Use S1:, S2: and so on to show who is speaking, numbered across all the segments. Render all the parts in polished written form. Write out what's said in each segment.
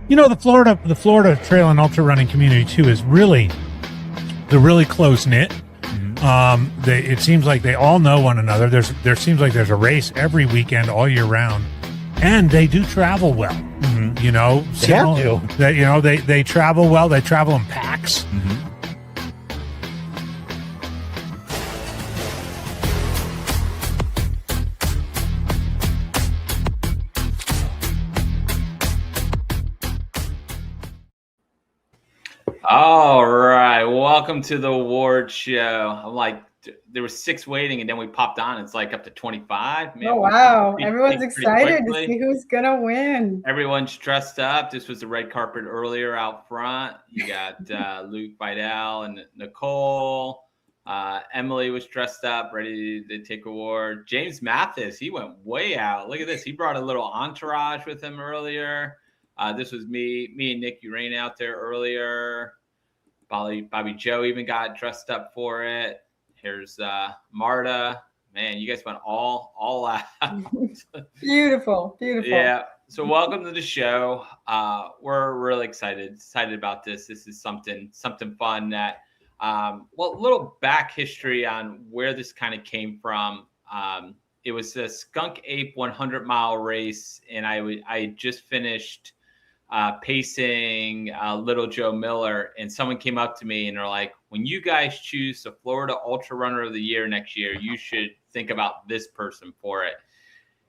S1: The Florida trail and ultra running community too is they're really close knit. It seems like they all know one another. There seems like there's a race every weekend all year round, and they do travel well.
S2: They have to.
S1: They travel well. They travel in packs.
S3: All right, welcome to the award show. I'm like, there were 6 waiting, and then we popped on. It's like up to 25. Man,
S4: oh wow! Everyone's excited to see who's gonna win.
S3: Everyone's dressed up. This was the red carpet earlier out front. You got Luke Vidal and Nicole. Emily was dressed up, ready to take award. James Mathis, he went way out. Look at this. He brought a little entourage with him earlier. This was me and Nick Urain out there earlier. Bobby Joe even got dressed up for it. Here's Marta. Man, you guys went all out.
S4: Beautiful.
S3: Yeah. So welcome to the show. We're really excited about this. This is something fun that, a little back history on where this kind of came from. It was a Skunk Ape 100-mile race, and I just finished pacing Little Joe Miller, and someone came up to me and they're like, when you guys choose the Florida Ultra Runner of the Year next year, you should think about this person for it.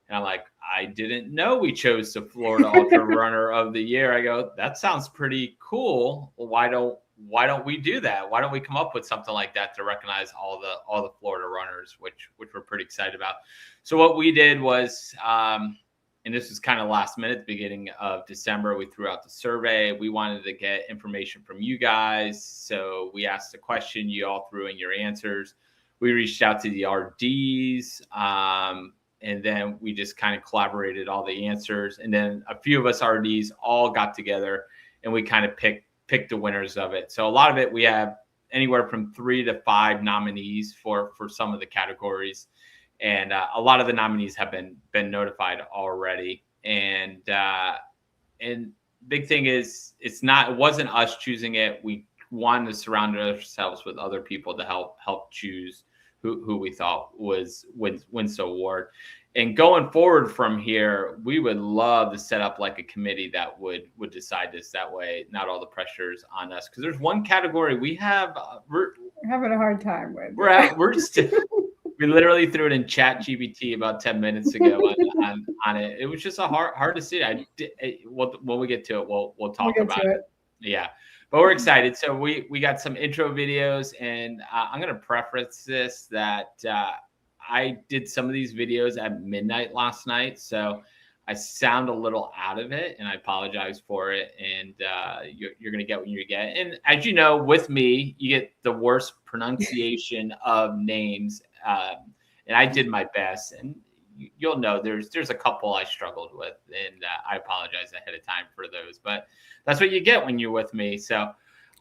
S3: And I'm like, I didn't know we chose the Florida Ultra Runner of the Year. I go, that sounds pretty cool. Well, why don't we do that? Why don't we come up with something like that to recognize all the Florida runners, which we're pretty excited about. So what we did was, and this was kind of last minute, the beginning of December, we threw out the survey. We wanted to get information from you guys. So we asked the question, you all threw in your answers. We reached out to the RDs, and then we just kind of collaborated all the answers. And then a few of us RDs all got together and we kind of picked the winners of it. So a lot of it, we have anywhere from 3 to 5 nominees for some of the categories. And a lot of the nominees have been notified already. And big thing is, it wasn't us choosing it. We wanted to surround ourselves with other people to help choose who we thought wins the award. And going forward from here, we would love to set up like a committee that would decide this. That way, not all the pressure's on us. Because there's one category we have we're
S4: having a hard time with.
S3: We're just we literally threw it in ChatGPT about 10 minutes ago on it. It was just a hard to see. When we get to it, we'll talk about it. Yeah. But we're excited. So we got some intro videos, and I'm going to preface this that I did some of these videos at midnight last night. So I sound a little out of it, and I apologize for it. And you're going to get what you get. And as you know, with me, you get the worst pronunciation of names. And I did my best. And you'll know there's a couple I struggled with, and I apologize ahead of time for those. But that's what you get when you're with me. So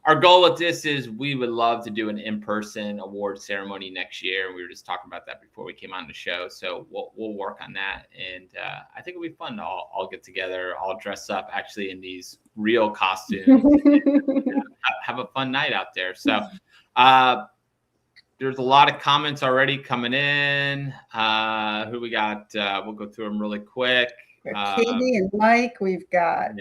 S3: our goal with this is we would love to do an in-person award ceremony next year. We were just talking about that before we came on the show. So we'll work on that. And I think it'll be fun to all get together, all dress up actually in these real costumes, and have a fun night out there. So there's a lot of comments already coming in. Who we got? We'll go through them really quick.
S4: Katie and Mike, we've got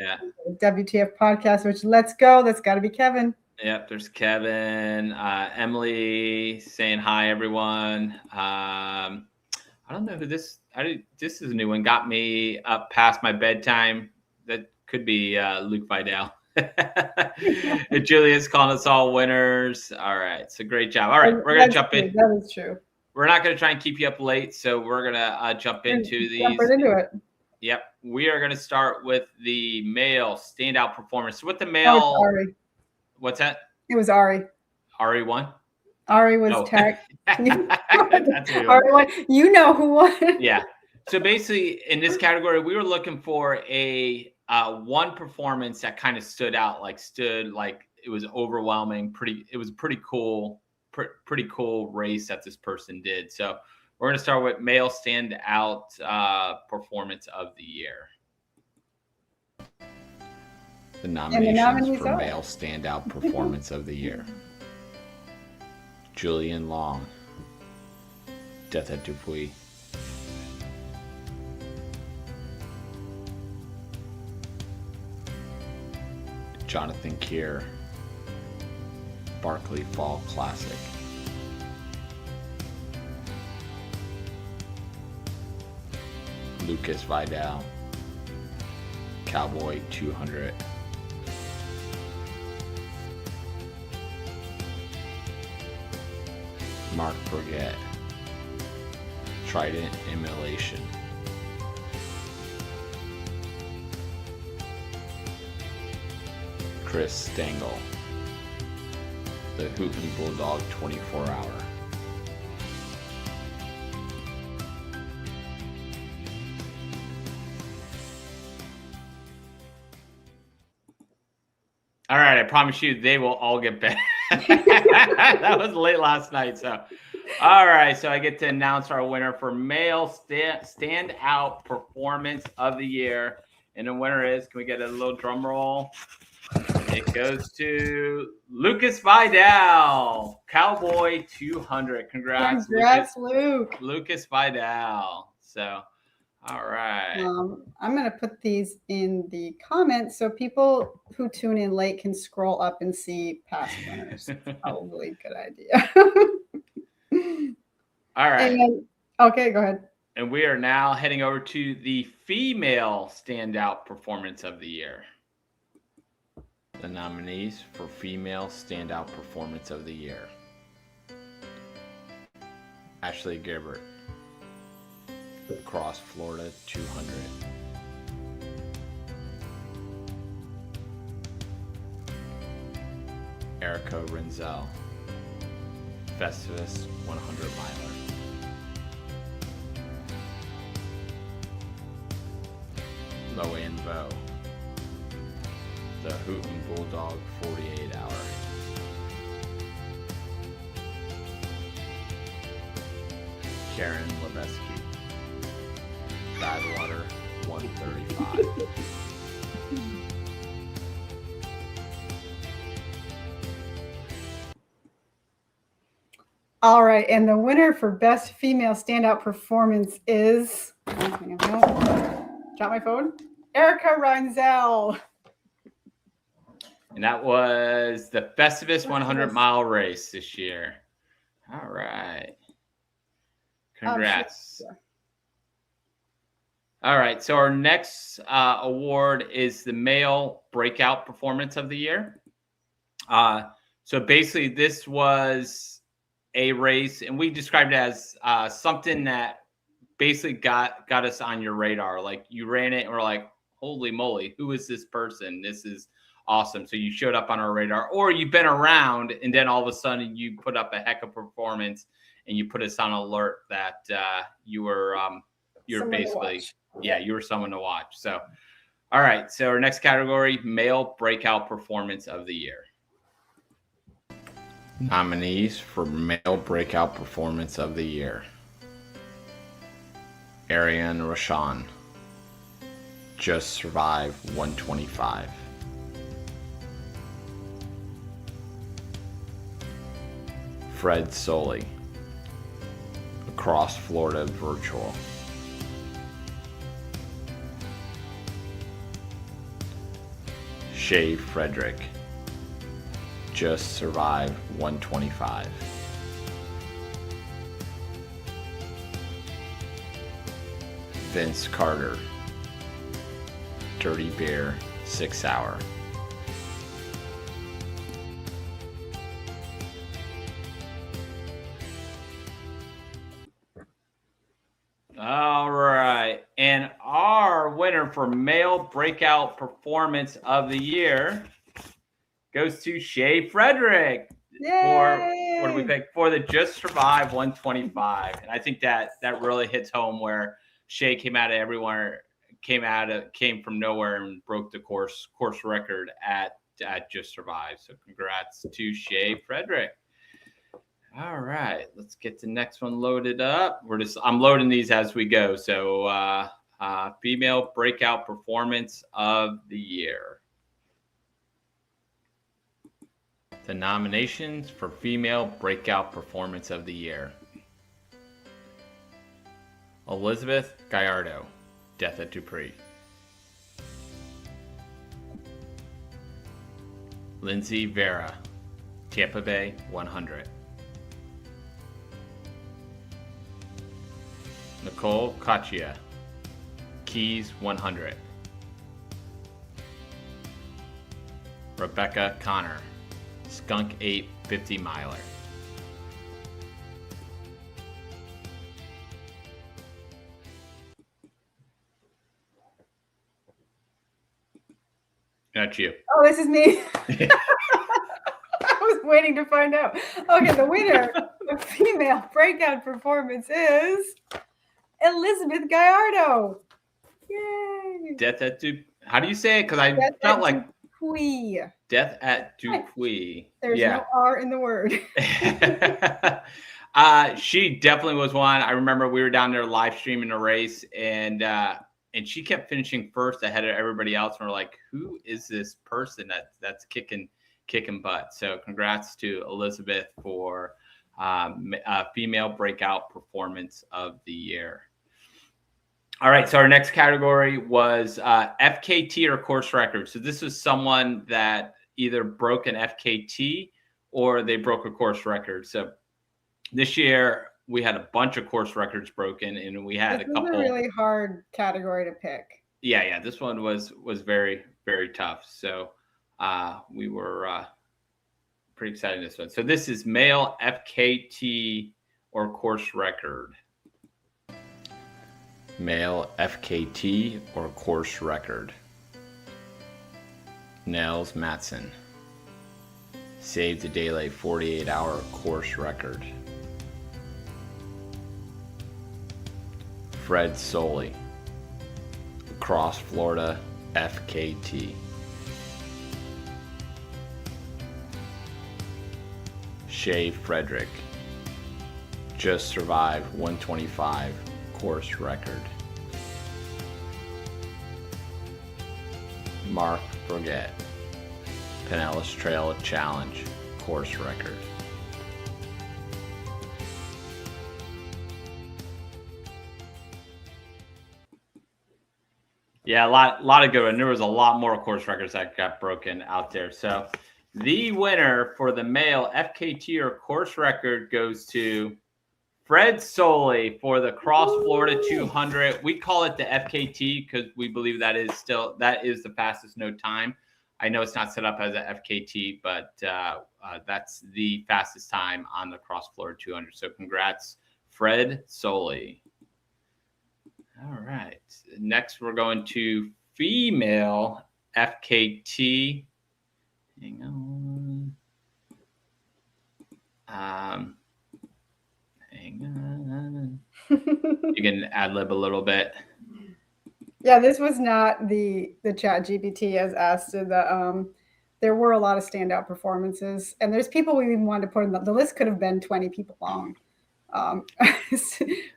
S4: WTF podcast, which let's go. That's got to be Kevin.
S3: Yep, there's Kevin. Emily saying hi, everyone. I don't know who this. This is a new one. Got me up past my bedtime. That could be Luke Vidal. And Julia's calling us all winners. All right, so great job. All right, we're gonna jump in.
S4: That is true.
S3: We're not gonna try and keep you up late, so we're gonna jump into these.
S4: Jump right into it.
S3: Yep, we are gonna start with the male standout performance. So with the male,
S4: Ari.
S3: What's that?
S4: It was Ari.
S3: Ari won.
S4: Ari was tech.
S3: Ari
S4: won. You know who won.
S3: Yeah. So basically, in this category, we were looking for a one performance that kind of stood like it was overwhelming. It was a pretty cool race that this person did. So we're going to start with male standout performance of the year.
S5: The nominations
S4: nominees
S5: for
S4: are
S5: Male Standout Performance of the Year: Julian Long, Death at Dupuis, Jonathan Keir, Barkley Fall Classic, Lucas Vidal, Cowboy 200, Mark Burgett, Trident Immolation, Chris Stengel, the Hooten Bulldog 24 Hour,
S3: All right, I promise you they will all get better. That was late last night. So, all right, so I get to announce our winner for Male Standout Performance of the Year. And the winner is, can we get a little drum roll? It goes to Lucas Vidal, Cowboy 200. Congrats,
S4: Luke.
S3: Lucas Vidal. So, all right.
S4: I'm going to put these in the comments so people who tune in late can scroll up and see past winners. Probably a good idea.
S3: All right.
S4: Okay, go ahead.
S3: And we are now heading over to the Female Standout Performance of the Year.
S5: The nominees for Female Standout Performance of the Year: Ashley Gilbert, Across Florida 200, Erica Renzel, Festivus 100 miler, Loanne Vo, the Hooten Bulldog 48 hour, Karen Lebeski, Badwater 135.
S4: All right, and the winner for Best Female Standout Performance is, drop my phone, Erica Reinzel.
S3: And that was the Festivus 100 mile race this year. All right. Congrats.
S4: Sure.
S3: All right. So our next award is the Male Breakout Performance of the Year. So basically this was a race, and we described it as something that basically got us on your radar. Like you ran it and we're like, holy moly, who is this person? This is awesome. So you showed up on our radar, or you've been around and then all of a sudden you put up a heck of performance and you put us on alert that you were basically, you were someone to watch. So, all right. So our next category, Male Breakout Performance of the Year.
S5: Nominees for Male Breakout Performance of the Year: Ariane Rochon, Just Survive 125, Fred Soley, Across Florida Virtual, Shay Frederick, Just Survive 125, Vince Carter, Dirty Bear 6 hour,
S3: All right. And our winner for Male Breakout Performance of the Year goes to Shay Frederick.
S4: Yay!
S3: What do we pick? For the Just Survive 125. And I think that really hits home, where Shay came out of everywhere, came from nowhere and broke the course record at Just Survive. So congrats to Shay Frederick. All right, let's get the next one loaded up. I'm loading these as we go. So Female Breakout Performance of the Year.
S5: The nominations for Female Breakout Performance of the Year. Elizabeth Gallardo, Death at Dupree. Lindsay Vera, Tampa Bay 100. Nicole Caccia, Keys 100. Rebecca Connor, Skunk 8 50 miler. That's you.
S4: Oh, this is me. I was waiting to find out. Okay, the winner of female breakout performance is Elizabeth Gallardo. Yay!
S5: Death at Dupree. How do you say it? Because I
S4: Death
S5: felt
S4: at
S5: like
S4: Dupuy.
S5: Death at Dupuy.
S4: There's no R in the word.
S5: She definitely was one. I remember we were down there live streaming a race, and she kept finishing first ahead of everybody else. And we're like, who is this person that's kicking butt? So congrats to Elizabeth for female breakout performance of the year. All right, so our next category was FKT or course record. So this was someone that either broke an FKT or they broke a course record. So this year we had a bunch of course records broken, and we had a couple.
S4: This is a really hard category to pick.
S5: Yeah, this one was very, very tough. So we were pretty excited in this one. So this is male FKT or course record. Male FKT or course record. Nels Matson. Saved the daylight 48-hour course record. Fred Soley. Across Florida FKT. Shay Frederick. Just survived 125 course record. Mark Burgett. Pinellas Trail Challenge course record. Yeah, a lot of good one. There was a lot more course records that got broken out there. So the winner for the male FKT or course record goes to Fred Soley for the Cross Florida 200. We call it the FKT because we believe that is the fastest no time. I know it's not set up as a FKT, but that's the fastest time on the Cross Florida 200. So congrats, Fred Soley. All right. Next, we're going to female FKT. Hang on. Hang on. You can ad-lib a little bit.
S4: Yeah, this was not the chat GPT as asked. There were a lot of standout performances, and there's people we even wanted to put in the list. Could have been 20 people long,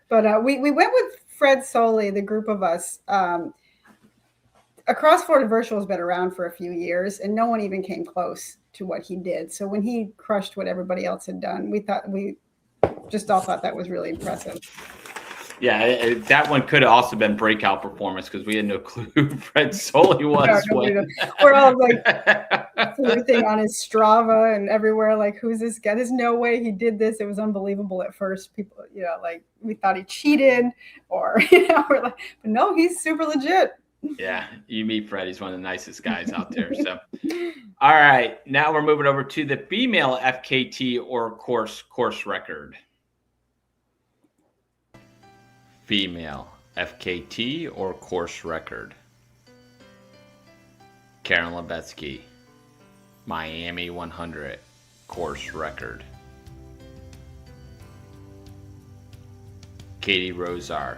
S4: but we went with Fred Soley, the group of us. Across Florida Virtual has been around for a few years, and no one even came close to what he did. So when he crushed what everybody else had done, we just all thought that was really impressive.
S5: Yeah, that one could have also been breakout performance because we had no clue who Fred Soley was.
S4: We're all like sleuthing on his Strava and everywhere, like, who's this guy? There's no way he did this. It was unbelievable at first. People, like, we thought he cheated or, we're like, but no, he's super legit.
S5: Yeah, you meet Fred. He's one of the nicest guys out there. So, all right, now we're moving over to the female FKT or course record. Female FKT or course record. Karen Lebetsky, Miami 100 course record. Katie Rosar,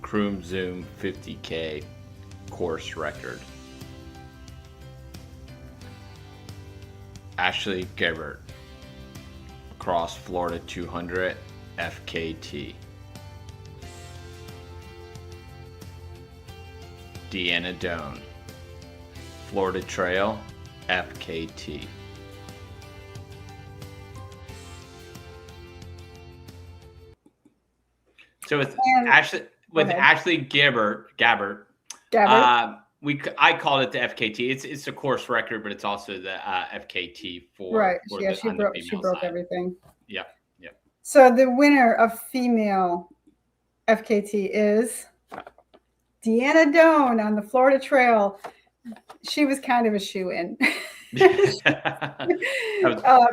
S5: Croom Zoom 50K course record. Ashley Gebert, Across Florida 200 FKT. Deanna Doan, Florida Trail FKT.
S3: So it's
S4: And-
S3: Ashley Gabbert.
S4: Gabbert.
S3: I called it the FKT. It's a course record, but it's also the FKT for
S4: Right.
S3: for
S4: Yeah,
S3: the,
S4: she
S3: on the
S4: broke
S3: female side.
S4: everything.
S3: Yep.
S4: So the winner of female FKT is Deanna Doan on the Florida Trail. She was kind of a shoe-in.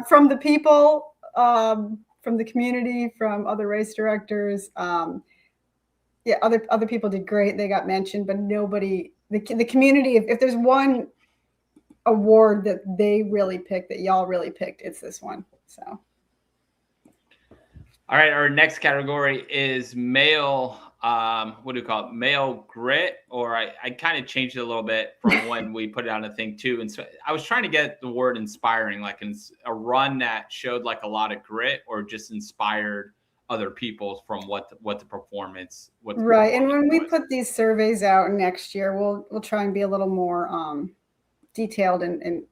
S4: From the people, from the community, from other race directors. Other people did great. They got mentioned, but nobody, the community, if there's one award that they really picked, that y'all really picked, it's this one. So.
S3: All right, our next category is male. What do you call it? Male grit, or I kind of changed it a little bit from when we put it on a thing too. And so I was trying to get the word inspiring, like a run that showed like a lot of grit, or just inspired other people from what the performance.
S4: Right, and when we put these surveys out next year, we'll try and be a little more detailed in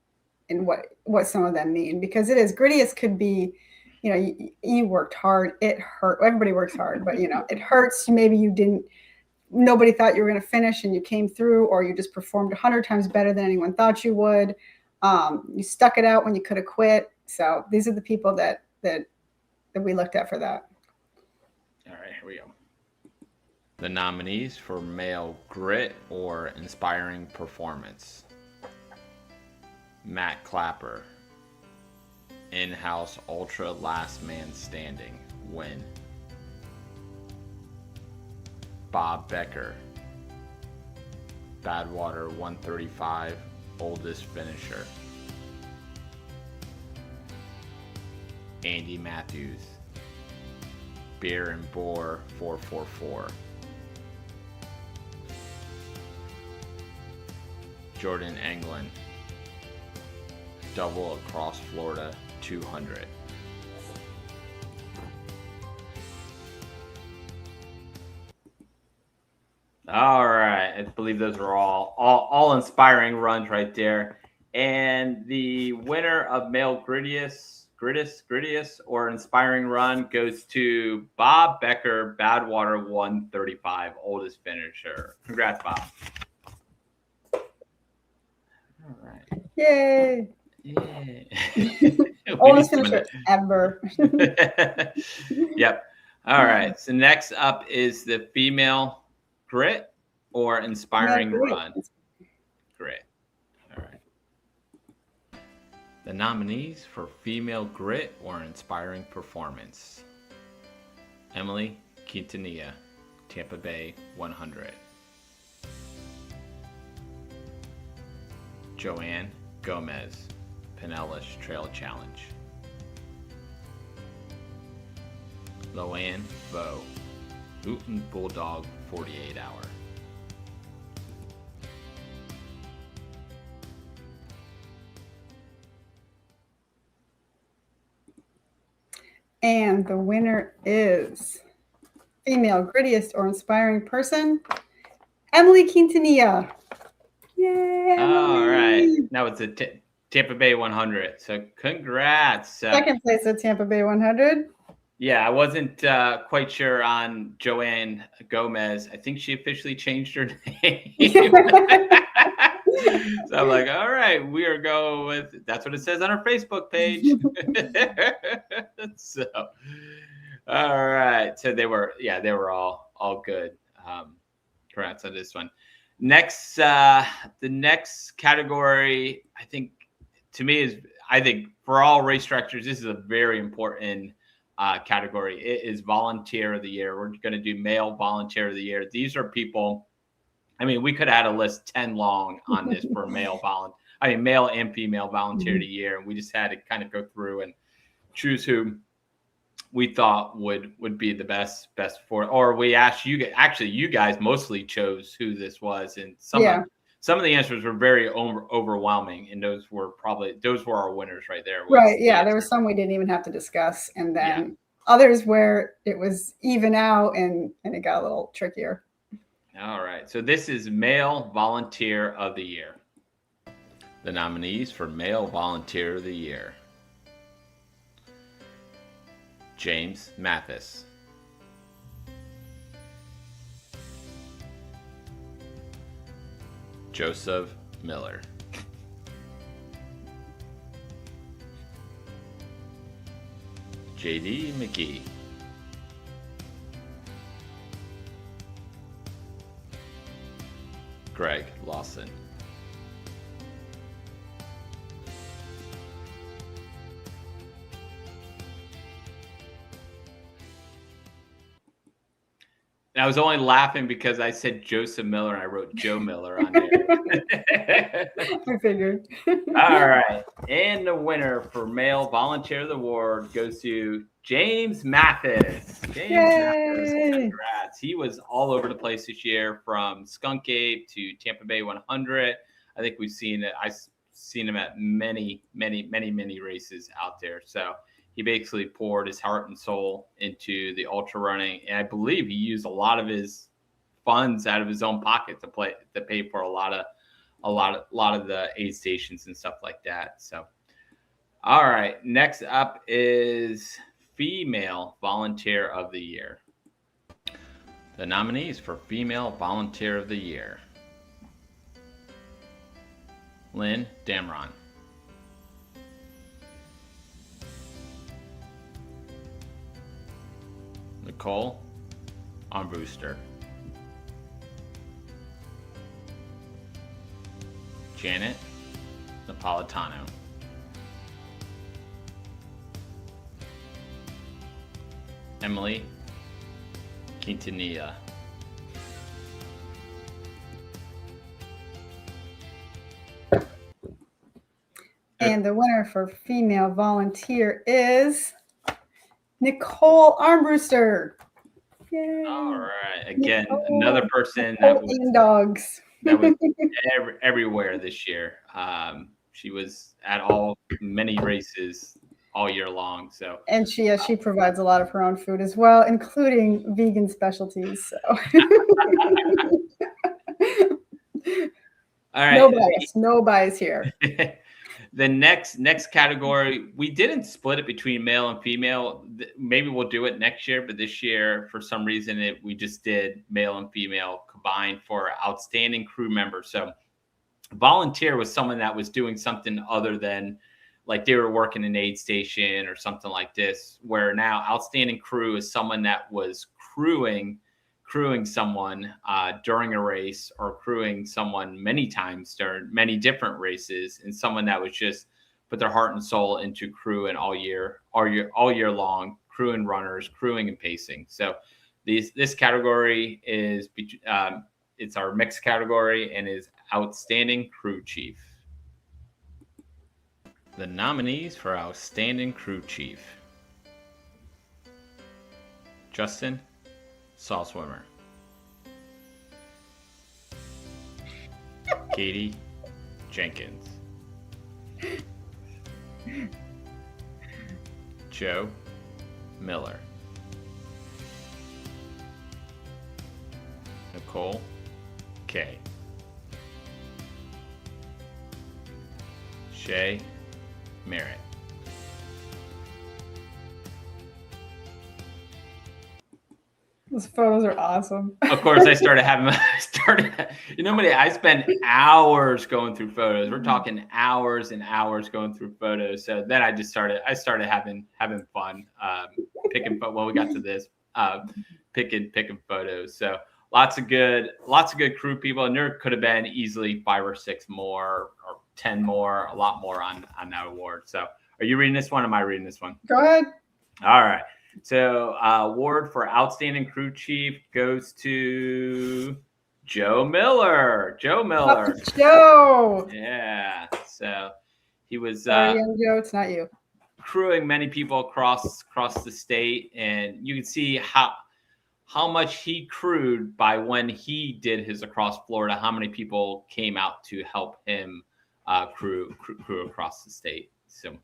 S4: what some of them mean, because it is grittiest could be. You know, you worked hard. It hurt. Everybody works hard, but you know, it hurts. Maybe nobody thought you were going to finish and you came through, or you just performed 100 times better than anyone thought you would. You stuck it out when you could have quit. So these are the people that we looked at for that.
S3: All right, here we go. The nominees for male grit or inspiring performance: Matt Clapper, in-house ultra last man standing, win. Bob Becker, Badwater 135, oldest finisher. Andy Matthews, Beer and Boar 444. Jordan Anglin, double across Florida 200. All right, I believe those are all inspiring runs right there. And the winner of male grittiest or inspiring run goes to Bob Becker, Badwater 135, oldest finisher. Congrats, Bob. All right.
S4: Yay!
S3: Yeah.
S4: Oldest finisher ever.
S3: Yep. All right. So next up is the female grit or inspiring run. Grit. All right. The nominees for female grit or inspiring performance: Emily Quintanilla, Tampa Bay 100. Joanne Gomez, Pinellas Trail Challenge. Loanne Vo, Hooten Bulldog 48 hour.
S4: And the winner is female grittiest or inspiring person, Emily Quintanilla. Yay!
S3: All right. Now it's a Tampa Bay 100. So congrats.
S4: Second place at Tampa Bay 100.
S3: Yeah, I wasn't quite sure on Joanne Gomez. I think she officially changed her name. So I'm like, all right, we are going with, that's what it says on our Facebook page. So, all right. So they were all good. Congrats on this one. Next, the next category, I think for all race directors, this is a very important category. It is volunteer of the year. We're going to do male volunteer of the year. These are people, I mean, we could have had a list 10 long on this for male and female volunteer of the year. And we just had to kind of go through and choose who we thought would be the best for, or we asked you guys mostly chose who this was. And some of the answers were very overwhelming, and those were our winners right there.
S4: Right. Yeah. There were some we didn't even have to discuss. And then others where it was even out and it got a little trickier.
S3: All right. So this is male volunteer of the year. The nominees for male volunteer of the year: James Mathis, Joseph Miller. JD McGee. Greg Lawson. And I was only laughing because I said Joseph Miller and I wrote Joe Miller on there.
S4: I figured.
S3: All right. And the winner for Male Volunteer of the Award goes to James Mathis. Mathis, congrats. He was all over the place this year, from Skunk Ape to Tampa Bay 100. I think we've seen it. I've seen him at many races out there. So he basically poured his heart and soul into the ultra running, and I believe he used a lot of his funds out of his own pocket to pay for a lot of the aid stations and stuff like that. So, all right, next up is Female Volunteer of the Year. The nominees for Female Volunteer of the Year: Lynn Damron, Nicole Armbruster, Janet Napolitano, Emily Quintanilla,
S4: And the winner for Female Volunteer is Nicole Armbruster. Yay.
S3: All right. Again,
S4: Nicole.
S3: another person
S4: And dogs.
S3: that was everywhere this year. She was at many races all year long. So,
S4: And she provides a lot of her own food as well, including vegan specialties. So
S3: all right.
S4: No bias here.
S3: The next category, we didn't split it between male and female. Maybe we'll do it next year, but this year, for some reason, we just did male and female combined for outstanding crew member. So volunteer was someone that was doing something other than, like, they were working an aid station or something like this, where now outstanding crew is someone that was crewing someone during a race, or crewing someone many times during many different races, and someone that was just put their heart and soul into crewing all year long, crewing runners, crewing and pacing. So this category is it's our mixed category and is outstanding crew chief. The nominees for outstanding crew chief: Justin Salswimmer, Katie Jenkins, Joe Miller, Nicole K, Shay Merritt.
S4: Those photos are awesome.
S3: Of course, I spent hours going through photos. We're talking hours and hours going through photos. So then I started having fun, picking photos. So lots of good crew people, and there could have been easily 5 or 6 more, or 10 more, a lot more on that award. So are you reading this one? Or am I reading this one?
S4: Go ahead.
S3: All right. So award for outstanding crew chief goes to Joe Miller.
S4: Joe.
S3: Yeah. So he was
S4: Sorry, young Joe, it's not you.
S3: crewing many people across the state, and you can see how much he crewed by when he did his across Florida, how many people came out to help him crew across the state. So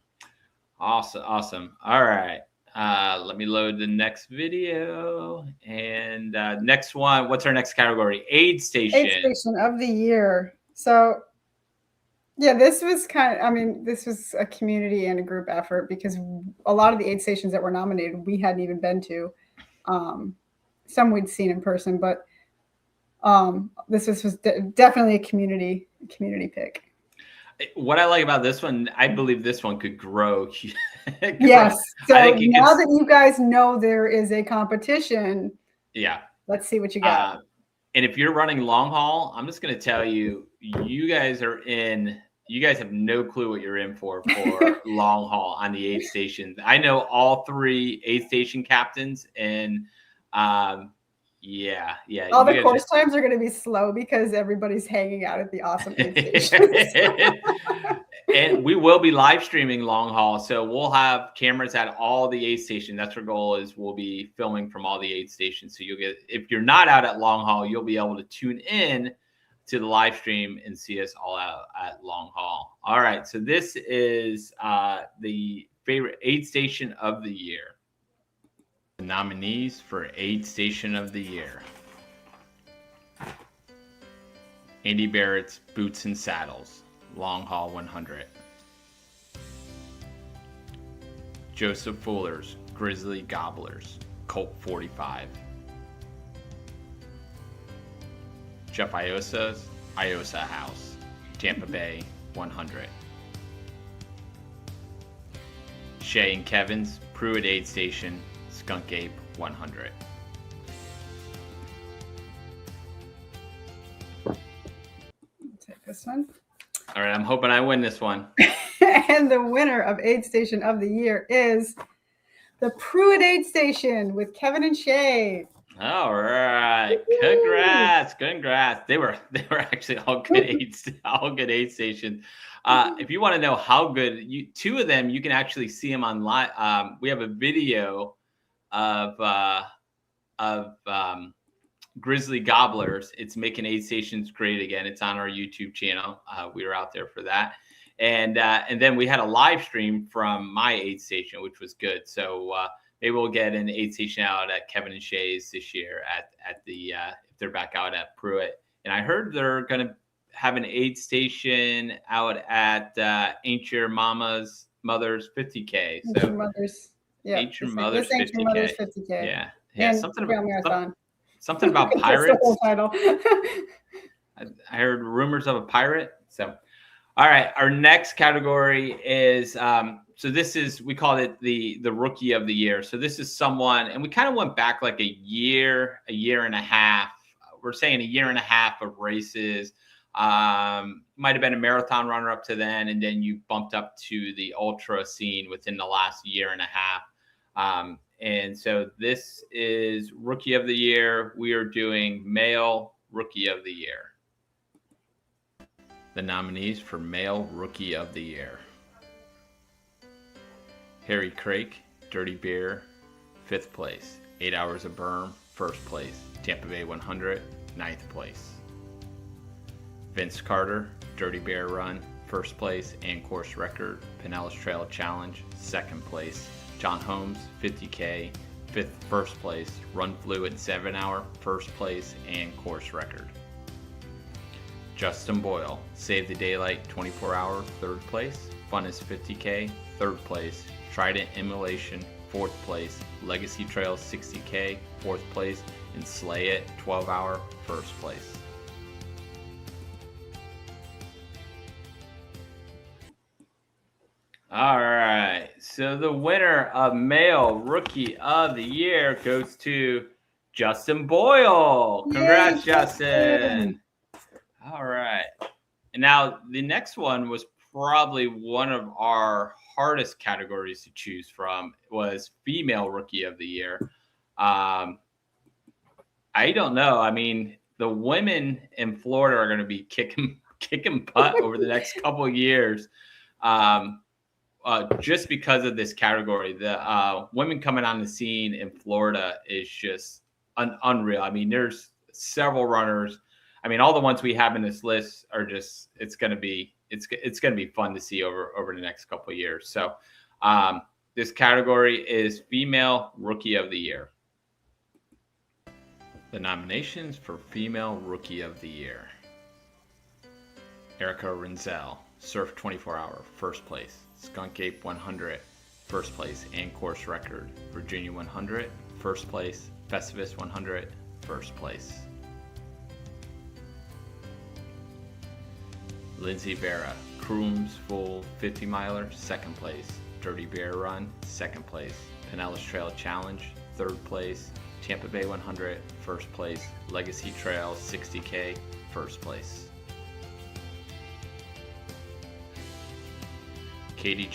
S3: awesome. All right. Let me load the next video. And next one, what's our next category? Aid station.
S4: Aid station of the year. So yeah, this was this was a community and a group effort, because a lot of the aid stations that were nominated, we hadn't even been to. Some we'd seen in person, but This was definitely a community pick.
S3: What I like about this one, I believe this one could grow.
S4: Yes. So
S3: I think
S4: now that you guys know there is a competition,
S3: yeah,
S4: let's see what you got.
S3: And if you're running long haul, I'm just going to tell you, you guys have no clue what you're in for long haul on the aid stations. I know all 3 aid station captains, and yeah.
S4: All the course times are going to be slow because everybody's hanging out at the awesome aid stations.
S3: And we will be live streaming long haul, so we'll have cameras at all the aid stations. That's our goal, is we'll be filming from all the aid stations. So if you're not out at long haul, you'll be able to tune in to the live stream and see us all out at long haul. All right, so this is the favorite aid station of the year. The nominees for aid station of the year: Andy Barrett's Boots and Saddles, Long Haul 100. Joseph Fuller's Grizzly Gobblers, Colt 45. Jeff Iosa's Iosa House, Tampa Bay 100. Shay and Kevin's Pruitt Aid Station, Skunk Ape 100.
S4: Take this one.
S3: All right, I'm hoping I win this one.
S4: And the winner of Aid Station of the Year is the Pruitt Aid Station with Kevin and Shay.
S3: All right, congrats! They were actually all good aid stations. If you want to know how good, 2 of them, you can actually see them online. We have a video of Grizzly Gobblers. It's making aid stations great again. It's on our YouTube channel. We were out there for that, and then we had a live stream from my aid station, which was good. So maybe we'll get an aid station out at Kevin and Shay's this year at the if they're back out at Pruitt. And I heard they're going to have an aid station out at Ain't Your Mother's 50K. So
S4: Ancient Mothers, yeah.
S3: Ancient Mothers 50K. Yeah.
S4: And
S3: Something about
S4: That's
S3: pirates.
S4: the whole title.
S3: I heard rumors of a pirate. So, all right, our next category is we called it the rookie of the year. So this is someone, and we kind of went back like a year and a half. We're saying a year and a half of races. Might have been a marathon runner up to then, and then you bumped up to the ultra scene within the last year and a half. And so this is Rookie of the Year. We are doing Male Rookie of the Year. The nominees for Male Rookie of the Year: Harry Craik, Dirty Beer, 5th place. 8 Hours of Berm, 1st place. Tampa Bay 100, 9th place. Vince Carter, Dirty Bear Run, 1st place and course record. Pinellas Trail Challenge, 2nd place. John Holmes, 50K, 1st place. Run Fluid 7 Hour, 1st place and course record. Justin Boyle, Save the Daylight 24 Hour, 3rd place. Funnest 50K, 3rd place. Trident Immolation, 4th place. Legacy Trail 60K, 4th place. And Slay It 12 Hour, 1st place. All right, so the winner of Male Rookie of the Year goes to Justin Boyle. Congrats,
S4: Yay,
S3: Justin. All right. And now the next one was probably one of our hardest categories to choose from, was Female Rookie of the Year. I don't know. I mean, the women in Florida are going to be kicking butt over the next couple of years. Just because of this category. The women coming on the scene in Florida is just unreal. I mean, there's several runners. I mean, all the ones we have in this list are just, it's going to be fun to see over the next couple of years. So this category is Female Rookie of the Year. The nominations for Female Rookie of the Year: Erica Renzel, Surf 24 Hour, 1st place. Skunk Ape 100, 1st place and course record. Virginia 100, 1st place. Festivus 100, 1st place. Lindsay Vera, Crooms Full 50 miler, second place. Dirty Bear Run, second place. Pinellas Trail Challenge, third place. Tampa Bay 100, first place. Legacy Trail 60K, first place. Katie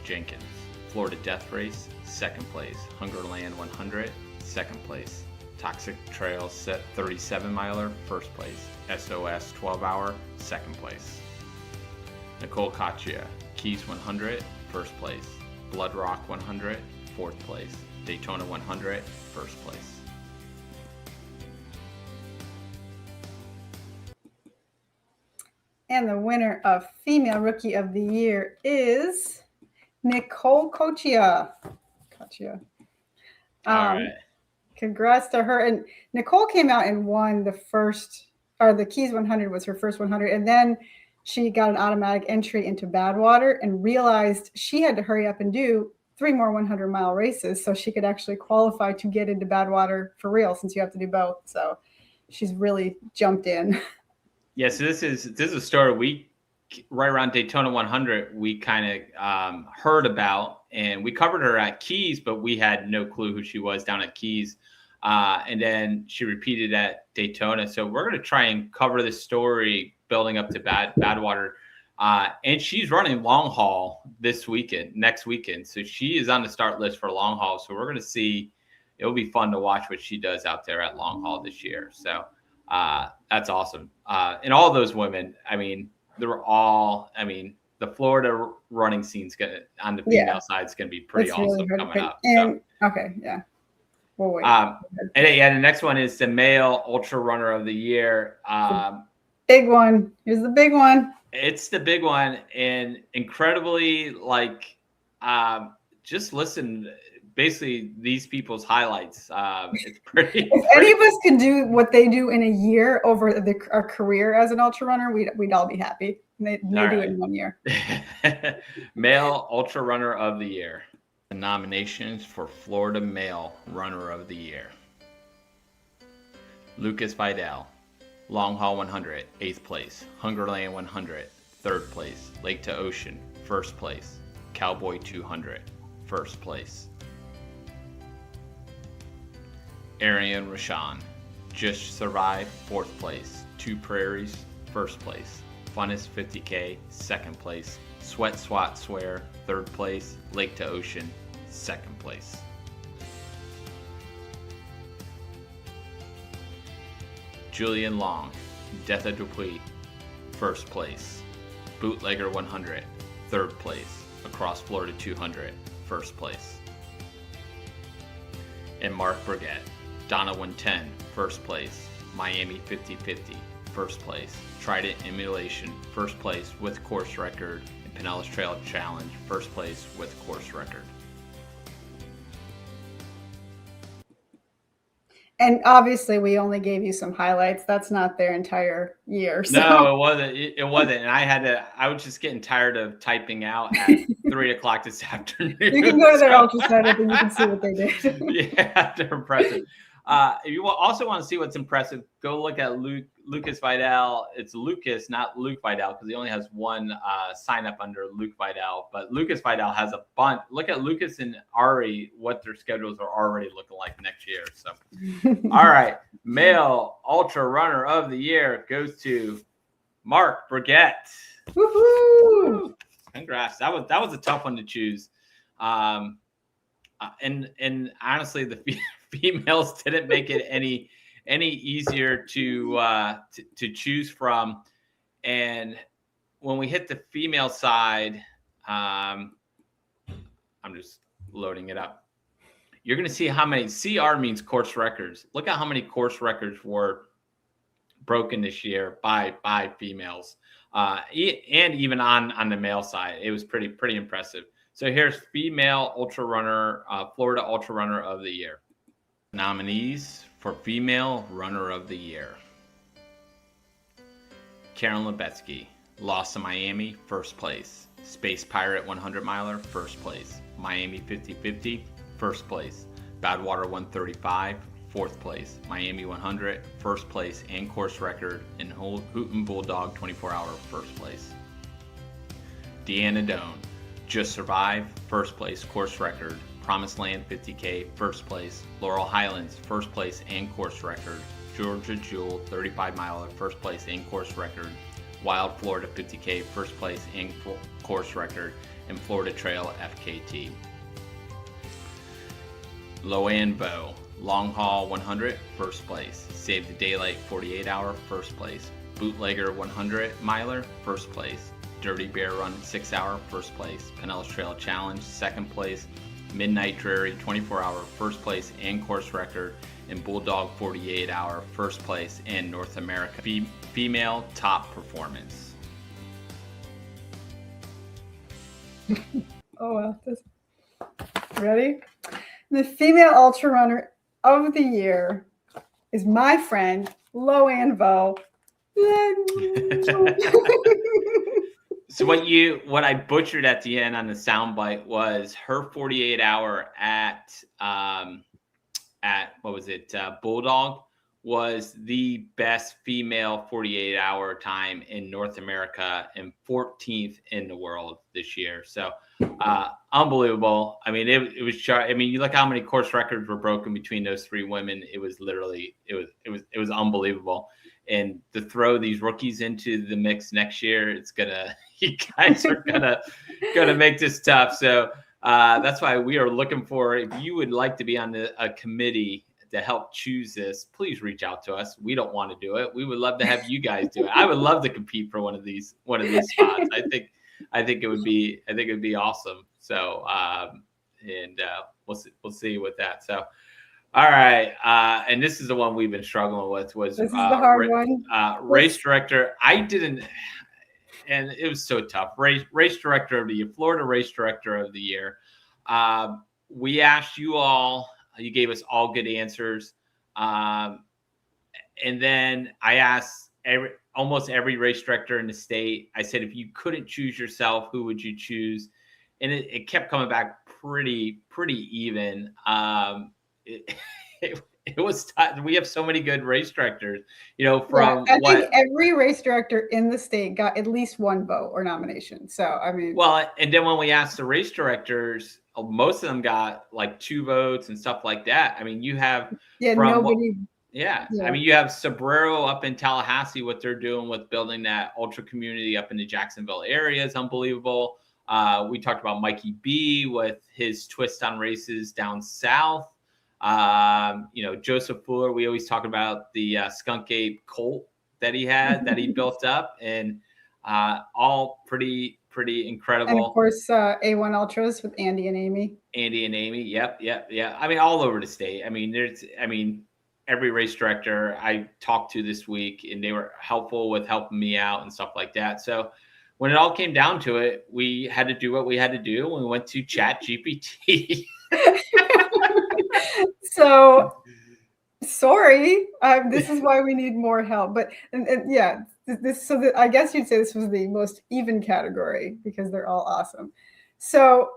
S3: Jenkins, Florida Death Race, second place. Hungerland 100, second place. Toxic Trail Set 37 miler, first place. SOS 12 hour, second place. Nicole Caccia, Keys 100, first place. Blood Rock 100, fourth place. Daytona 100, first place.
S4: And the winner of Female Rookie of the Year is Nicole Caccia.
S3: All right.
S4: Congrats to her. And Nicole came out and won the Keys 100 was her first 100. And then she got an automatic entry into Badwater and realized she had to hurry up and do 3 more 100-mile races so she could actually qualify to get into Badwater for real, since you have to do both. So she's really jumped in.
S3: Yeah, so this is a story we right around Daytona 100 we kind of heard about, and we covered her at Keys, but we had no clue who she was down at Keys. And then she repeated at Daytona. So we're going to try and cover this story building up to Badwater. And she's running long haul next weekend. So she is on the start list for long haul. So we're going to see, it'll be fun to watch what she does out there at long haul this year. So that's awesome. And all those women, I mean, the Florida running scene's on the female side is going to be pretty awesome really coming up.
S4: And, okay, yeah. We'll wait.
S3: And the next one is the Male Ultra Runner of the Year.
S4: Big one. Here's the big one.
S3: It's the big one, and incredibly, just listen. Basically, these people's highlights. It's pretty.
S4: If any of us could do what they do in a year over our career as an ultra runner, we'd all be happy. They do it in 1 year.
S3: Male Ultra Runner of the Year. The nominations for Florida Male Runner of the Year: Lucas Vidal, Long Haul 100, 8th place. Hungerland 100, 3rd place. Lake to Ocean, 1st place. Cowboy 200, 1st place. Arian Rashan, Just Survive, 4th place. Two Prairies, 1st place. Funnest 50K, 2nd place. Sweat Swat Swear, 3rd place. Lake to Ocean, 2nd place. Julian Long, Death of Dupuis, 1st place. Bootlegger 100, 3rd place. Across Florida 200, 1st place. And Mark Burgett, Donna 110, 1st place. Miami 50-50, 1st place. Trident Emulation, 1st place with course record. And Pinellas Trail Challenge, 1st place with course record.
S4: And obviously, we only gave you some highlights. That's not their entire year. So.
S3: No, it wasn't. It wasn't. And I was just getting tired of typing out at 3:00 this afternoon.
S4: You can go to their ultra setup and you can see what they did.
S3: Yeah, they're impressive. If you also want to see what's impressive, go look at Lucas Vidal. It's Lucas, not Luke Vidal, because he only has one sign up under Luke Vidal. But Lucas Vidal has a bunch. Look at Lucas and Ari, what their schedules are already looking like next year. So, all right, Male Ultra Runner of the Year goes to Mark Burgett.
S4: Woohoo!
S3: Congrats. That was a tough one to choose. And honestly, the females didn't make it any easier to choose from. And when we hit the female side, I'm just loading it up. You're going to see how many CR means course records. Look at how many course records were broken this year by females, and even on the male side, it was pretty impressive. So here's female ultra runner, Florida Ultra Runner of the Year. Nominees for Female Runner of the Year: Karen Lebetsky, Lost to Miami, 1st place. Space Pirate 100 miler, 1st place. Miami 50-50, 1st place. Badwater 135, 4th place. Miami 100, 1st place and course record. And Houghton Bulldog 24-hour 1st place. Deanna Doan, Just Survive, 1st place, course record. Promised Land 50K, 1st place. Laurel Highlands, 1st place and course record. Georgia Jewel, 35-miler, 1st place and course record. Wild Florida 50K, 1st place and course record. And Florida Trail FKT. Loanne Bow, Long Haul 100, 1st place. Save the Daylight 48-hour, 1st place. Bootlegger 100 miler, 1st place. Dirty Bear Run 6-hour, 1st place. Pinellas Trail Challenge, 2nd place. Midnight Dreary 24-hour, 1st place and course record. And Bulldog 48-hour, 1st place and North America female top performance.
S4: Oh well, ready? The female ultra runner of the year is my friend Loanne Vo.
S3: So what I butchered at the end on the soundbite was her 48-hour at what was it, Bulldog was the best female 48-hour time in North America and 14th in the world this year. So unbelievable. I mean, it was I mean, you look how many course records were broken between those 3 women. It was literally it was unbelievable. And to throw these rookies into the mix next year, you guys are gonna make this tough. So that's why we are looking for, if you would like to be on a committee to help choose this, please reach out to us. We don't want to do it. We would love to have you guys do it. I would love to compete for one of these spots. I think it would be awesome. So we'll see with that. So all right, and this is the one we've been struggling with. This
S4: is the hard one.
S3: Race director. I didn't, and it was so tough. Race director of the year, Florida race director of the year. We asked you all. You gave us all good answers. And then I asked almost every race director in the state. I said, if you couldn't choose yourself, who would you choose? And it kept coming back pretty even. It was tough. We have so many good race directors, from
S4: I think every race director in the state got at least 1 vote or nomination. So, I mean.
S3: Well, and then when we asked the race directors, most of them got like 2 votes and stuff like that. I mean, you have
S4: nobody.
S3: Yeah. I mean, you have Sobrero up in Tallahassee, what they're doing with building that ultra community up in the Jacksonville area is unbelievable. We talked about Mikey B with his twist on races down south. Joseph Fuller, we always talk about the Skunk Ape Colt that he had, that he built up, and all pretty incredible.
S4: And of course, A1 Ultras with Andy and Amy.
S3: Yep. I mean, all over the state. I mean, every race director I talked to this week, and they were helpful with helping me out and stuff like that. So when it all came down to it, we had to do what we had to do. We went to ChatGPT.
S4: So sorry, this is why we need more help. But yeah, I guess you'd say this was the most even category because they're all awesome. So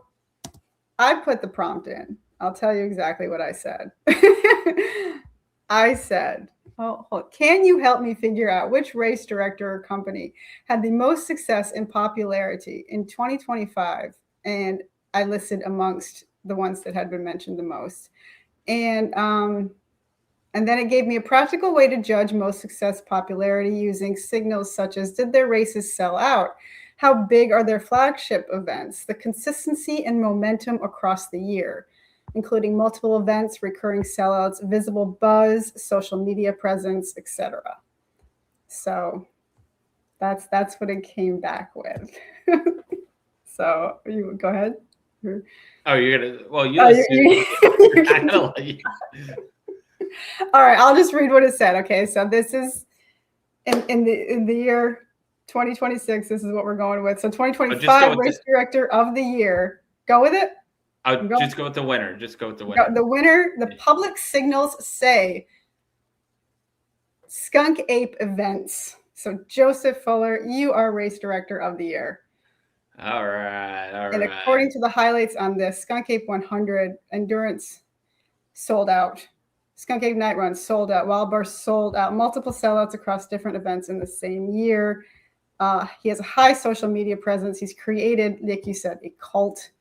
S4: I put the prompt in. I'll tell you exactly what I said. I said, can you help me figure out which race director or company had the most success and popularity in 2025? And I listed amongst the ones that had been mentioned the most. And then it gave me a practical way to judge most success popularity using signals such as, did their races sell out? How big are their flagship events? The consistency and momentum across the year, including multiple events, recurring sellouts, visible buzz, social media presence, etc. So that's what it came back with. So you go ahead.
S3: Oh, you're gonna. Well, you're not gonna let you.
S4: All right, I'll just read what it said. Okay, so this is in the year 2026. This is what we're going with. So 2025 race director of the year. Go with it.
S3: Just go with the winner. Just go with the winner.
S4: The winner. The public signals say Skunk Ape Events. So Joseph Fuller, you are race director of the year.
S3: All right.
S4: And according to the highlights on this, Skunk Ape 100 endurance sold out Skunk Egg Night Run sold out. Wild Bar sold out. Multiple sellouts across different events in the same year. He has a high social media presence. He's created, like you said, a cult.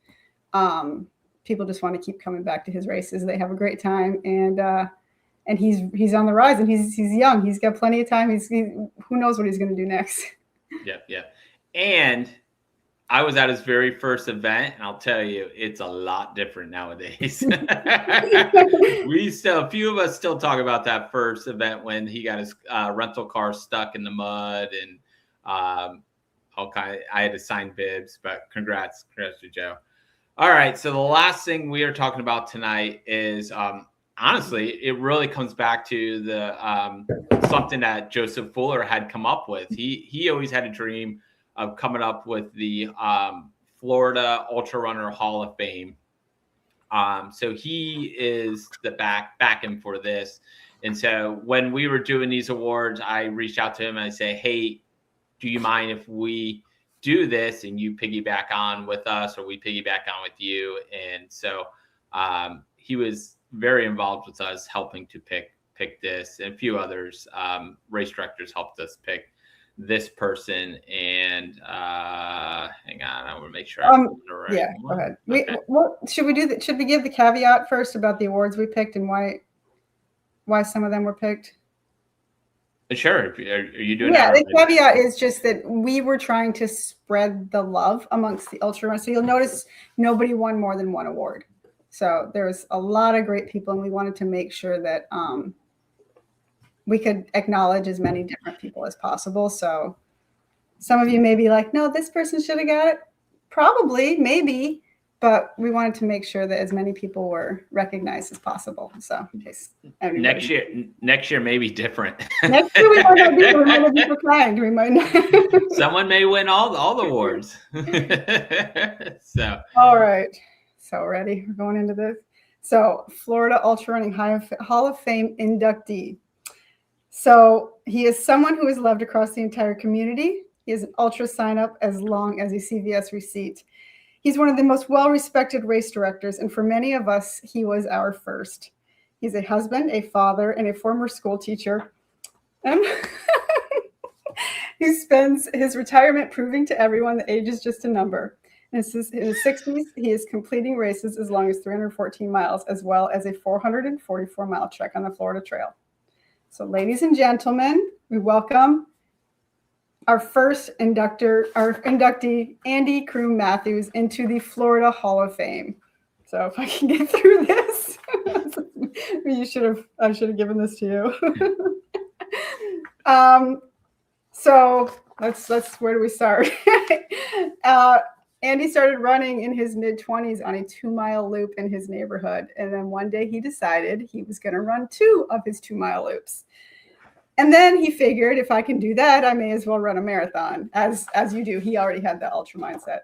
S4: People just want to keep coming back to his races. They have a great time, and he's on the rise, and he's young. He's got plenty of time. Who knows what he's going to do next?
S3: Yeah. And I was at his very first event, and I'll tell you, it's a lot different nowadays. A few of us still talk about that first event when he got his rental car stuck in the mud, and I had to sign bibs, but congrats to Joe. All right, so the last thing we are talking about tonight is honestly, it really comes back to the something that Joseph Fuller had come up with. He always had a dream of coming up with the Florida Ultrarunner Hall of Fame. So he is the backing for this. And so when we were doing these awards, I reached out to him and I say, hey, do you mind if we do this and you piggyback on with us, or we piggyback on with you? And so he was very involved with us helping to pick this, and a few others. Race directors helped us pick this person. And hang on, I want to make sure I'm the right
S4: one. Go ahead. Okay. Should we do? Should we give the caveat first about the awards we picked and why some of them were picked?
S3: Sure. Are you doing
S4: that? The caveat is just that we were trying to spread the love amongst the ultra runners. So you'll notice nobody won more than one award. So there was a lot of great people, and we wanted to make sure that we could acknowledge as many different people as possible. So some of you may be like, no, this person should have got it. Probably, maybe. But we wanted to make sure that as many people were recognized as possible. So in case
S3: next year may be different.
S4: Next year we might not be. We might not be for kind. We might not.
S3: Someone may win all the awards. So
S4: all right. So ready? We're going into this. So Florida Ultrarunning Hall of Fame inductee. So he is someone who is loved across the entire community. He has an ultra sign up as long as a CVS receipt. He's one of the most well-respected race directors, and for many of us, he was our first. He's a husband, a father, and a former school teacher. He spends his retirement proving to everyone that age is just a number. In his 60s, he is completing races as long as 314 miles, as well as a 444-mile trek on the Florida Trail. So, ladies and gentlemen, we welcome our first inductee, Andy Croom Matthews, into the Florida Hall of Fame. So if I can get through this, I should have given this to you. So let's where do we start? Andy started running in his mid-20s on a 2-mile loop in his neighborhood. And then one day he decided he was going to run 2 of his 2-mile loops. And then he figured, if I can do that, I may as well run a marathon, as you do. He already had the ultra mindset.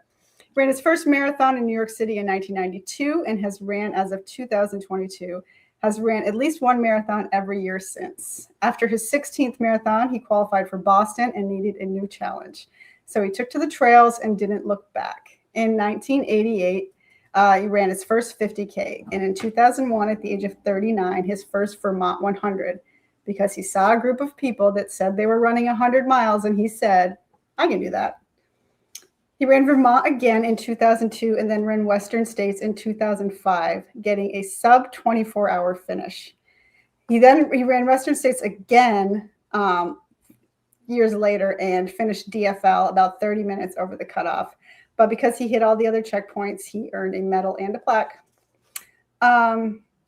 S4: Ran his first marathon in New York City in 1992 and has ran, as of 2022, has ran at least one marathon every year since. After his 16th marathon, he qualified for Boston and needed a new challenge. So he took to the trails and didn't look back. In 1988, he ran his first 50K. And in 2001, at the age of 39, his first Vermont 100. Because he saw a group of people that said they were running 100 miles, and he said, I can do that. He ran Vermont again in 2002 and then ran Western States in 2005, getting a sub 24-hour finish. He ran Western States again years later and finished DFL about 30 minutes over the cutoff. But because he hit all the other checkpoints, he earned a medal and a plaque.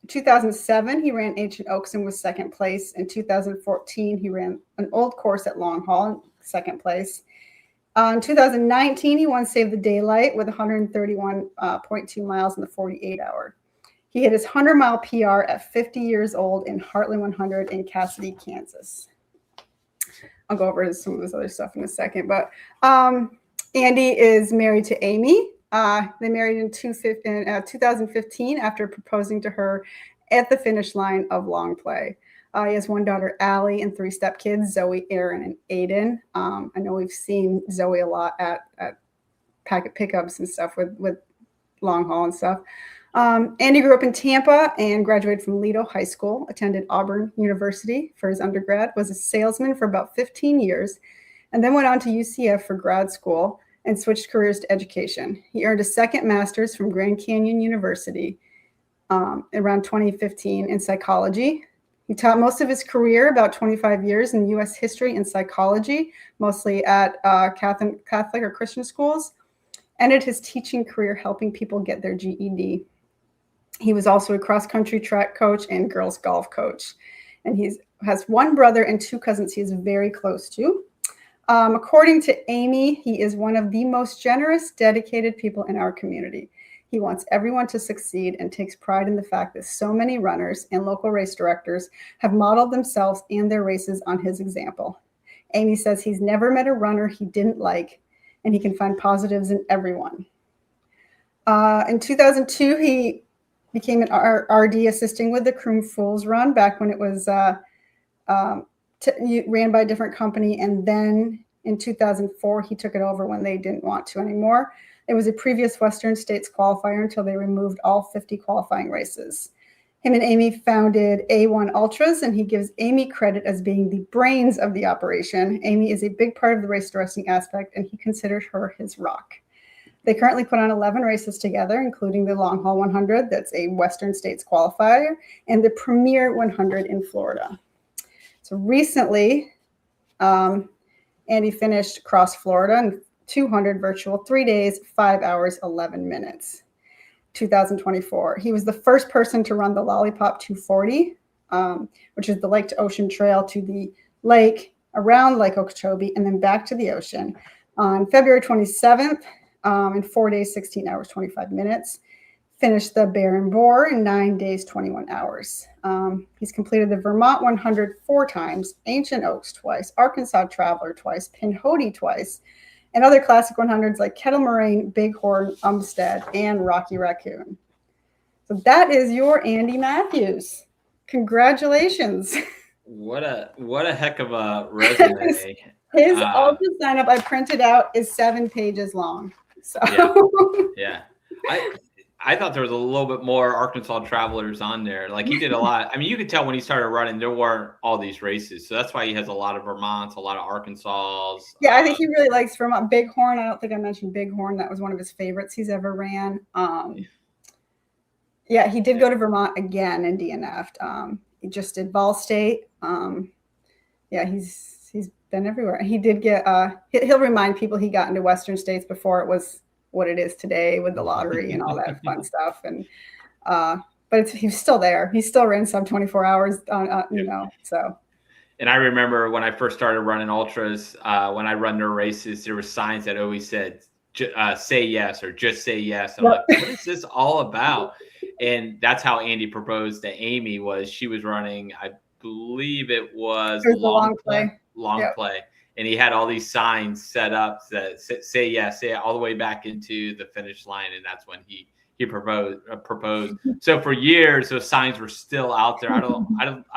S4: 2007, he ran Ancient Oaks and was second place. In 2014, he ran an old course at Long Haul, second place. In 2019, he won Save the Daylight with 131.2 miles in the 48-hour. He hit his 100-mile PR at 50 years old in Hartley 100 in Cassidy, Kansas. I'll go over some of this other stuff in a second. But Andy is married to Amy. They married in 2015 after proposing to her at the finish line of Long Play. He has one daughter, Allie, and 3 stepkids, Zoe, Aaron, and Aiden. I know we've seen Zoe a lot at packet pickups and stuff with Long Haul and stuff. Andy grew up in Tampa and graduated from Lido High School, attended Auburn University for his undergrad, was a salesman for about 15 years, and then went on to UCF for grad school and switched careers to education. He earned a second master's from Grand Canyon University around 2015 in psychology. He taught most of his career, about 25 years, in U.S. history and psychology, mostly at Catholic or Christian schools. Ended his teaching career helping people get their GED. He was also a cross-country track coach and girls golf coach. And he has one brother and two cousins he is very close to. According to Amy, he is one of the most generous, dedicated people in our community. He wants everyone to succeed and takes pride in the fact that so many runners and local race directors have modeled themselves and their races on his example. Amy says he's never met a runner he didn't like, and he can find positives in everyone. In 2002, he became an RD assisting with the Croom Fools Run back when it was ran by a different company. And then in 2004, he took it over when they didn't want to anymore. It was a previous Western States qualifier until they removed all 50 qualifying races. Him and Amy founded A1 Ultras, and he gives Amy credit as being the brains of the operation. Amy is a big part of the race directing aspect, and he considers her his rock. They currently put on 11 races together, including the Long Haul 100, that's a Western States qualifier, and the Premier 100 in Florida. So recently, Andy finished Cross Florida in 200 virtual, 3 days, 5 hours, 11 minutes, 2024. He was the first person to run the Lollipop 240, which is the lake to ocean trail to the lake, around Lake Okeechobee, and then back to the ocean on February 27th. In 4 days, 16 hours, 25 minutes. Finished the Barren Boar in 9 days, 21 hours. He's completed the Vermont 100 4 times, Ancient Oaks twice, Arkansas Traveler twice, Pinhoti twice, and other classic 100s like Kettle Moraine, Bighorn, Umstead, and Rocky Raccoon. So that is your Andy Matthews. Congratulations.
S3: What a heck of a resume.
S4: His ultra sign-up I printed out is 7 pages long. So
S3: yeah. I thought there was a little bit more Arkansas Travelers on there. Like he did a lot. I mean, you could tell when he started running, there weren't all these races. So that's why he has a lot of Vermonts, a lot of Arkansas.
S4: Yeah, I think he really likes Vermont. Bighorn. I don't think I mentioned Bighorn. That was one of his favorites he's ever ran. Yeah, he did go to Vermont again and DNF'd. He just did Ball State. Yeah, he's been everywhere. He did get he'll remind people he got into Western States before it was what it is today with the lottery and all that fun stuff. And but he's still there. He still ran sub 24 hours you know. So
S3: and I remember when I first started running ultras, when I run their races, there were signs that always said say yes or just say yes. I'm like, what is this all about? And that's how Andy proposed to Amy. Was she was running, I believe it was long play. And he had all these signs set up that say yes, say it all the way back into the finish line. And that's when he proposed. So for years, those signs were still out there. I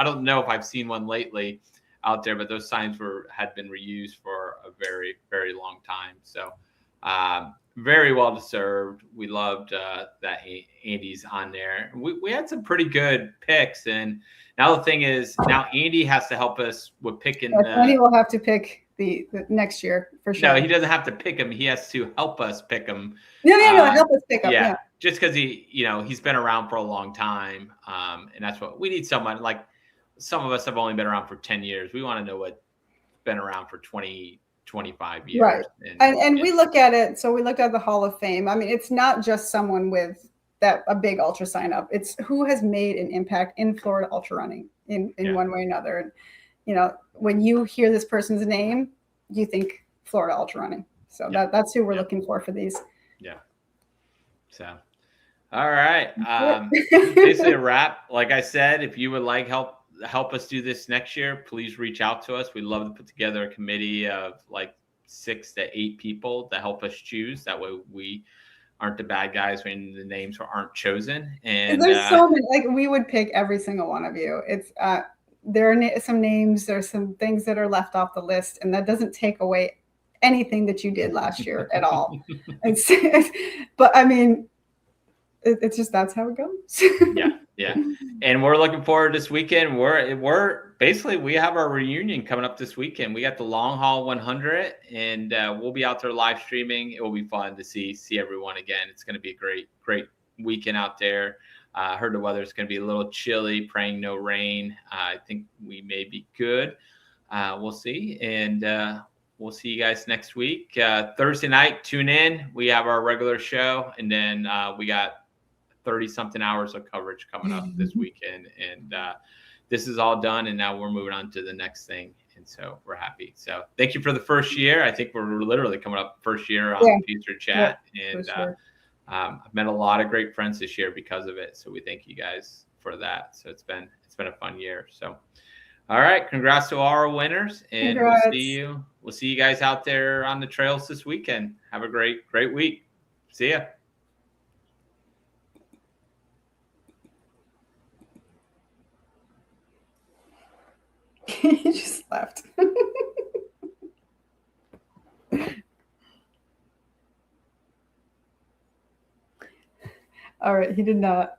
S3: don't know if I've seen one lately out there, but those signs had been reused for a very, very long time. So very well deserved. We loved that Andy's on there. We had some pretty good picks. And now the thing is, now Andy has to help us with picking.
S4: Andy will have to pick the next year for sure.
S3: No, he doesn't have to pick them. He has to help us pick them.
S4: No, help us pick them. Yeah.
S3: Just because he's been around for a long time. And that's what we need. Someone like some of us have only been around for 10 years. We want to know what's been around for 20, 25 years.
S4: Right. And we look at it. So we looked at the Hall of Fame. I mean, it's not just someone with a big ultra sign up. It's who has made an impact in Florida ultra running in one way or another. And, when you hear this person's name, you think Florida ultra running. So that's who we're looking for these. Yeah.
S3: So, all right. Basically a wrap. Like I said, if you would like help us do this next year, please reach out to us. We'd love to put together a committee of like 6 to 8 people to help us choose. That way we aren't the bad guys when the names aren't chosen. And
S4: there's so many, like we would pick every single one of you. It's there are some names, there's some things that are left off the list, and that doesn't take away anything that you did last year at all. But I mean, it's just that's how it goes.
S3: Yeah. And we're looking forward this weekend. We're basically, we have our reunion coming up this weekend. We got the Long Haul 100, and we'll be out there live streaming. It will be fun to see everyone again. It's going to be a great weekend out there. I heard the weather is going to be a little chilly, praying no rain. I think we may be good. We'll see. And we'll see you guys next week. Thursday night, tune in. We have our regular show, and then we got 30-something hours of coverage coming up this weekend. And this is all done, and now we're moving on to the next thing. And so we're happy. So thank you for the first year. I think we're literally coming up first year on Future Chat. And I've met a lot of great friends this year because of it. So we thank you guys for that. So it's been a fun year. So all right, congrats to all our winners, and we'll see you guys out there on the trails this weekend. Have a great week. See ya.
S4: He just left. All right, he did not.